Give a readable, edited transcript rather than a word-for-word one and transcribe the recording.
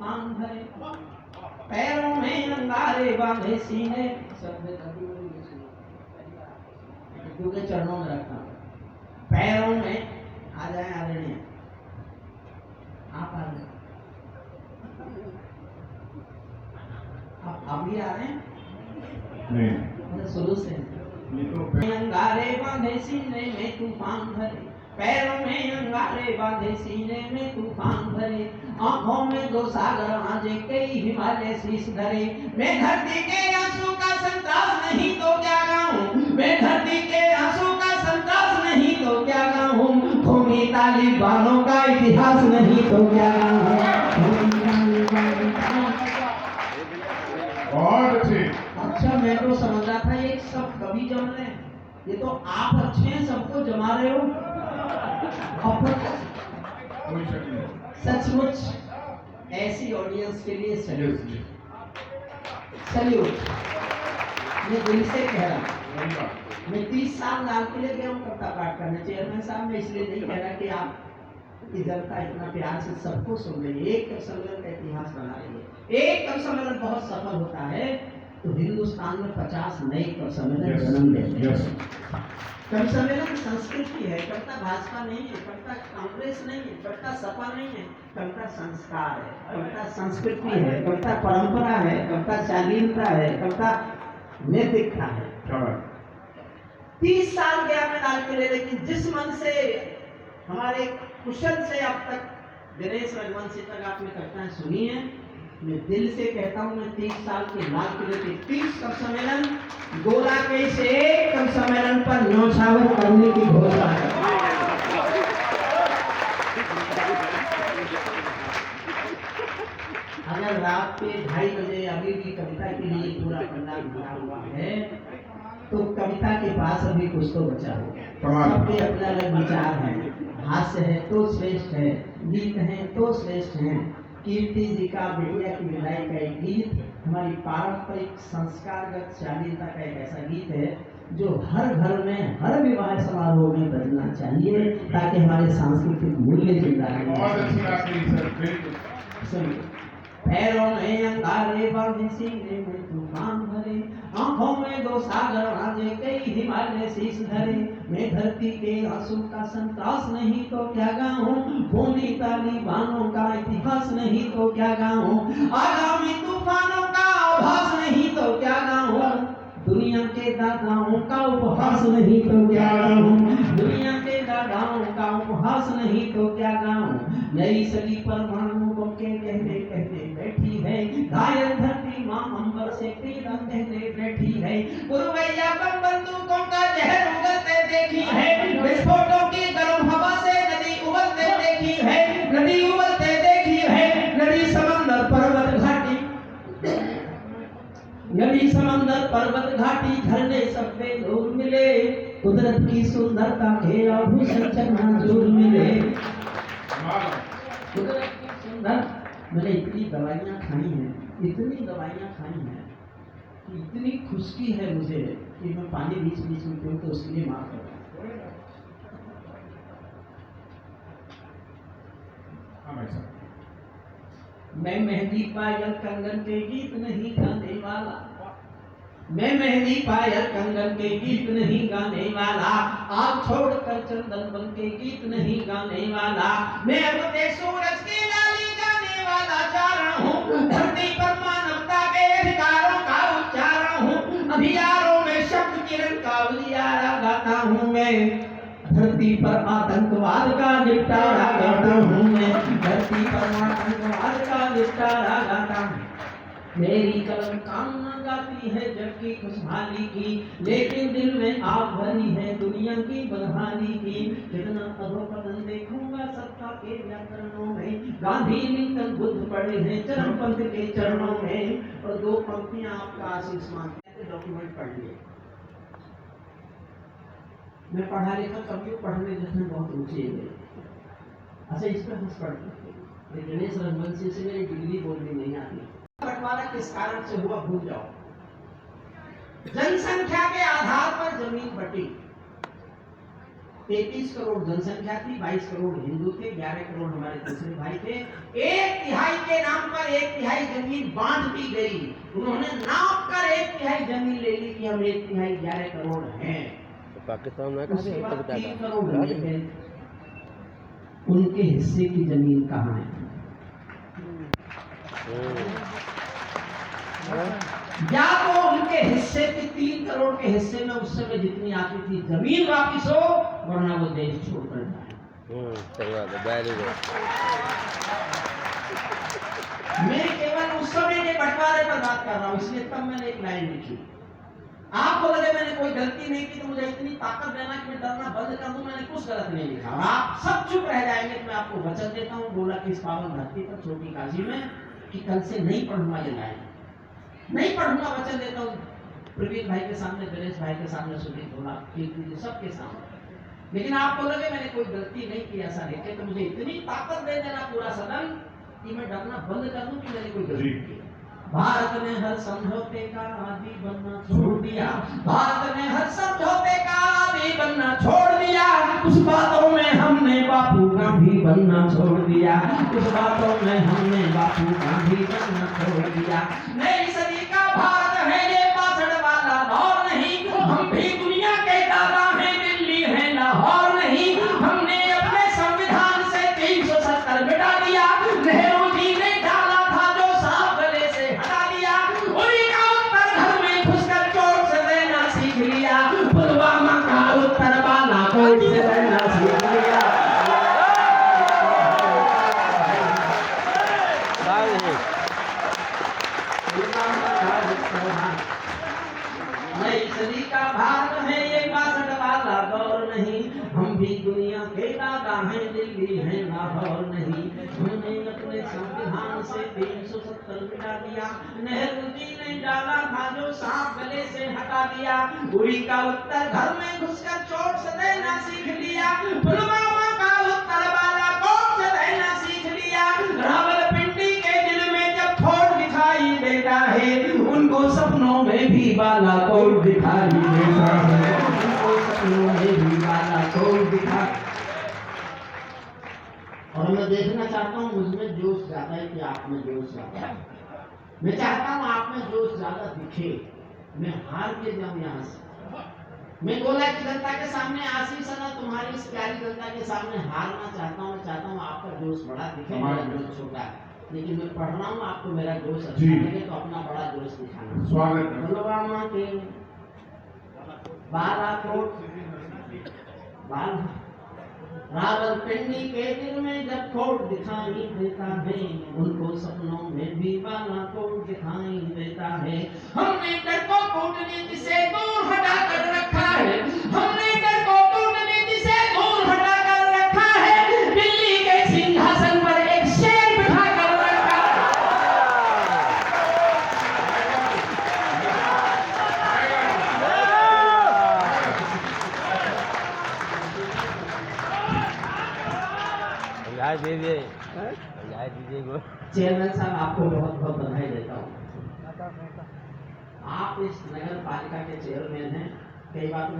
तूफान भरे, पैरों में अंगारे बांधे सीने, सब के चरणों में रखना, पैरों में आ जाए आदरणीय, आप आ जाए, आप अभी आ रहे हैं नहीं शुरू से अंगारे बांधे सीने में तूफान भरे, पैरों में अंगारे बांधे सीने में तूफान भरे, आंखों में दो सागर आजे कई हिमालय शीश धरे, मैं धरती के आंसू का संतरास नहीं तो क्या गाऊं, मैं धरती के आंसू का संतरास नहीं तो क्या गाऊं, खूनी तालिबानों का इतिहास नहीं तो क्या गाऊं। बहुत अच्छे। अच्छा मैं तो समझ रहा था ये सब कवि जम रहे हैं, ये तो आप अच्छे हैं, सबको जमा रहे हो। कोई शक नहीं। सचमुच ऐसी ऑडियंस के लिए सैल्यूट, सैल्यूट। मैं दिल से कह रहा हूँ, मैं 30 साल लाल किले गया हूँ कविता पाठ करने। चेयरमैन साहब मैं इसलिए नहीं कह रहा कि आप की जनता इतना प्यार से सबको सुन रही है, एक कवि सम्मेलन का इतिहास बना रही है। एक कवि सम्मेलन बहुत सफल होता है तो हिंदुस्तान में 50 नए कवि सम्मेलन जन्म लेते हैं। कवि सम्मेलन संस्कृति है, कविता भाजपा नहीं है, कविता कांग्रेस नहीं है, कविता सपा नहीं है, कविता संस्कार है, कविता संस्कृति है, कविता परंपरा है, कविता शालीनता है, कविता नैतिकता है। 30 साल गया मैं लाल किले, लेकिन जिस मन से हमारे कुशल से अब तक दिनेश रघुवंशी तक आपने कविताएं सुनी है, मैं दिल से कहता हूं मैं 30 साल के लाल किले के 30 कवि सम्मेलन गोला के से एक कवि सम्मेलन पर न्यौछावर करने की घोषणा है। अगर रात के 2:30 बजे अभी भी कविता के लिए पूरा पंडाल भरा हुआ है तो कविता के पास अभी कुछ तो बचा होगा। सबके अपने अलग विचार हैं, हास्य है तो श्रेष्ठ है, गीत है तो श्रेष्ठ है। कीर्ति जी का बिटिया की विदाई का एक गीत हमारी पारंपरिक संस्कारगत शालीनता का एक ऐसा गीत है जो हर घर में हर विवाह समारोह में बजना चाहिए ताकि हमारे सांस्कृतिक मूल्य जिंदा रहे। पैरों में अंगारे बांधे सीने में तूफान भरे, आंखों में दो सागर आजे कई हिमालय शीश धरे, मैं धरती के आंसू का संतरास नहीं तो क्या गाऊं, खूनी तालिबानों का इतिहास नहीं तो क्या गाऊं, आगामी तूफानों का आभास नहीं तो क्या गाऊं, दुनिया के दादाओं का उपहास नहीं तो क्या गाऊं, दुनिया के दादाओं का उपहास नहीं तो क्या गाऊं, नई सदी परमाणु बम के कहते कहते बैठी है, घायल धरती मां अंबर से पीड़ा कहते बैठी है, पुरवैया बम बंदूकों का जहर उगलते देखी है, विस्फोटों की गर्म हवा से नदी उबलते देखी है, नदी उबलते देखी है, नदी समंदर पर्वत घाटी, नदी समंदर पर्वत घाटी झरने सब पे नूर मिले, कुदरत की सुंदरता के आभूषण चकनाचूर मिले, कुदरत की सुंदर। मैंने इतनी दवाइयाँ खाई हैं, इतनी दवाइयाँ खाई हैं कि इतनी खुशकी है मुझे कि मैं पानी बीच बीच में पीऊँ तो उसके लिए माफ करता हूँ। मैं मेहंदी पायल कंगन के गीत नहीं गाने वाला, मैं मेहंदी पायल कंगन के गीत नहीं गाने वाला, आग छोड़कर चंदन बन के गीत नहीं गाने वाला, मैं अपने सूरज की लाली गाने वाला चारण हूँ, धरती पर मानवता के अधिकारों का उच्चारण हूँ, अंधियारों में शब्द किरण का उजियारा गाता हूँ मैं, धरती पर आतंकवाद का निपटारा गाता हूँ मैं, धरती पर आतंकवाद का निपटारा गाता हूँ। मेरी कलम कामना गाती है जबकि खुशहाली की, लेकिन दिल में आग भरी है दुनिया की बदहाली की, कितना अधोपतन देखूंगा सत्ता के व्याकरणों में, गांधी लिंकन बुद्ध पड़े हैं चरमपंथ के चरणों में। और 2 पंक्तियां आपका आशीष मांगते हैं, डॉक्यूमेंट पढ़ लिए। मैं पढ़ा लिखा कभी पढ़ने जिसमें बहुत रुचि है। अच्छा इस पर हंस पढ़ते गणेश रघुवंशी से मेरी डिग्री बोलनी नहीं आती। बंटवारा किस कारण से हुआ भूल जाओ। जनसंख्या के आधार पर जमीन बटी, 33 करोड़ जनसंख्या थी, 22 करोड़ हिंदू थे, 11 करोड़ हमारे दूसरे भाई थे। 1/3 के नाम पर 1/3 जमीन बांट दी गई। उन्होंने नाप कर 1/3 जमीन ले ली कि हम 1/3 11 करोड़ हैं। तो पाकिस्तान में कहा उसके बाद 3 करोड़ ले गए। उनके हिस्से की जमीन कहाँ है? या तो उनके हिस्से की 3 करोड़ के हिस्से में उस समय जितनी आती थी जमीन वापिस हो, वरना वो देश छोड़कर जाए। सही बात है, वेरी गुड। मैं केवल उस समय के बंटवारे पर बात कर रहा हूँ, इसलिए तब मैंने एक लाइन लिखी। आपको लगे मैंने कोई गलती नहीं की तो मुझे इतनी ताकत देना कि मैं डरना बंद कर दूं, मैंने कुछ गलत नहीं लिखा। और आप सब चुप रह जाएंगे तो मैं आपको वचन देता हूँ, बोला कि इस पावन धरती पर छोटी काशी में, कि कल से नहीं पढ़ूंगा ये लाइन, नहीं पढ़ूंगा, वचन देता हूँ प्रवीण भाई के सामने, गणेश भाई के सामने, सुनील भोला, कीर्ति जी, सबके सामने। लेकिन आपको लगे मैंने कोई गलती नहीं की ऐसा लिखे तो मुझे इतनी ताकत दे देना पूरा सदन कि मैं डरना बंद कर दूं कि मैंने कोई गलती की। भारत ने हर समझौते का आदि बनना छोड़ दिया, भारत ने हर समझौते का आदि बनना छोड़ दिया। कुछ बातों में हमने बापू गांधी बनना छोड़ दिया, कुछ बातों में हमने बापू गांधी बनना छोड़ दिया। नई सदी का भारत है ये बासठ वाला दौर नहीं, हम भी दुनिया के दादा हैं, दिल्ली है लाहौर नहीं। हमने अपने संविधान से 370 मिटा दिया, नेहरू जी ने डाला था जो सांप गले से हटा दिया। उन्हीं का उत्तर घर में घुसकर चोट से देना सीख लिया, पुलवामा का उत्तर बालाकोट से देना सीख लिया। नई सदी का भारत है ये 62 वाला दौर नहीं, हम भी दुनिया के दादा हैं, दिल्ली है लाहौर नहीं। हमने अपने संविधान से 370 मिटा दिया, नेहरू जी ने डाला था जो सांप गले से हटा दिया। उड़ी का उत्तर घर में घुसकर चोट से देना सीख लिया, पुलवामा का उत्तर बालाकोट से देना सीख लिया। रावलपिंडी के दिल में जब खोट दिखाई देता है, उनको सपनों में भी बालाकोट दिखाई देता है, उनको सपनों में भी बालाकोट दिखाई। और मैं देखना चाहता हूँ मुझमें जोश ज्यादा है कि आप में जोश ज्यादा है। मैं चाहता हूँ आप में जोश ज्यादा दिखे, मैं हार के जाऊं यहाँ से। मैं गोला की जनता के सामने आशीष है ना, तुम्हारी इस प्यारी जनता के सामने हारना चाहता हूँ। मैं चाहता हूँ आपका जोश बड़ा दिखे, मेरा जोश छोटा है। लेकिन मैं पढ़ रहा हूँ, आपको मेरा जोश अच्छा लगे तो अपना बड़ा जोश दिखाना। स्वागत है। पुलवामा के बालाकोट रावलपिंडी के दिल में जब खोट दिखाई देता है, उनको सपनों में भी बालाकोट दिखाई देता है। हमने डर को कूटनीति से दूर हटा कर रखा है, हमने डर को कूटनीति से दूर हटा कर रखा है। दिल्ली के सिंहासन पर एक शेर बिठा कर रखा है। दीजिए दीजिए। चेयरमैन साहब आपको बहुत बहुत बधाई देता हूँ। आप इस नगर पालिका के चेयरमैन हैं। कई बार